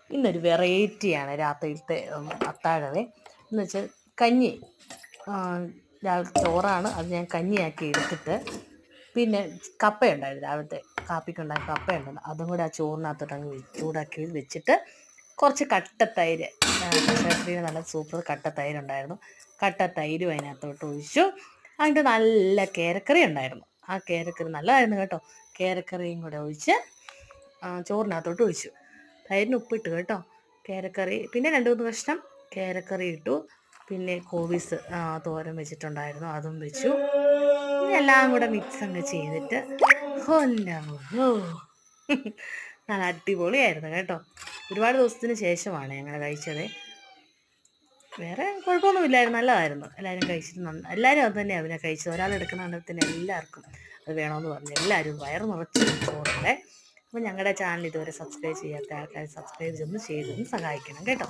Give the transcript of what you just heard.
ഇന്നൊരു വെറൈറ്റിയാണ് രാത്രിയിലത്തെ അത്താഴവേ. എന്ന് വെച്ചാൽ കഞ്ഞി, ചോറാണ്, അത് ഞാൻ കഞ്ഞിയാക്കി എടുത്തിട്ട് പിന്നെ കപ്പയുണ്ടായിരുന്നു, രാവിലത്തെ കാപ്പിക്കുണ്ടായ കപ്പയുണ്ടായിരുന്നു, അതും കൂടെ ആ ചോറിനകത്തോട്ട് അങ്ങ് ചൂടാക്കി വെച്ചിട്ട് കുറച്ച് കട്ടത്തൈര്, കശാശ്രീ നല്ല സൂപ്പർ കട്ടത്തൈരുണ്ടായിരുന്നു, കട്ടത്തൈരും അതിനകത്തോട്ട് ഒഴിച്ചു. അതിൻ്റെ നല്ല കേരക്കറി ഉണ്ടായിരുന്നു, ആ കേരക്കറി നല്ലതായിരുന്നു കേട്ടോ. കേരക്കറിയും കൂടെ ഒഴിച്ച് ചോറിനകത്തോട്ട് ഒഴിച്ചു. തൈരിന് ഉപ്പിട്ട് കേട്ടോ. കേരക്കറി പിന്നെ 2-3 കഷ്ണം കേരക്കറി ഇട്ടു. പിന്നെ കോവീസ് തോരൻ വെച്ചിട്ടുണ്ടായിരുന്നു, അതും വെച്ചു. എല്ലാം കൂടെ മിക്സ് അങ്ങ് ചെയ്തിട്ട് നല്ല അടിപൊളിയായിരുന്നു കേട്ടോ. ഒരുപാട് ദിവസത്തിന് ശേഷമാണ് ഞങ്ങൾ കഴിച്ചത്. വേറെ കുഴപ്പമൊന്നുമില്ലായിരുന്നു, നല്ലതായിരുന്നു. എല്ലാവരും കഴിച്ചിട്ട് എല്ലാവരും അത് തന്നെയാണ് അവനെ കഴിച്ചത്. ഒരാളെടുക്കുന്ന കണ്ടത്തിന് എല്ലാവർക്കും അത് വേണമെന്ന് പറഞ്ഞു എല്ലാവരും വയറ് നിറച്ച് ചോറുണ്ട്. അപ്പോൾ ഞങ്ങളുടെ ചാനൽ ഇതുവരെ സബ്സ്ക്രൈബ് ചെയ്യാത്ത ആൾക്കാർ സബ്സ്ക്രൈബ് ചെയ്തൊന്ന് സഹായിക്കണം കേട്ടോ.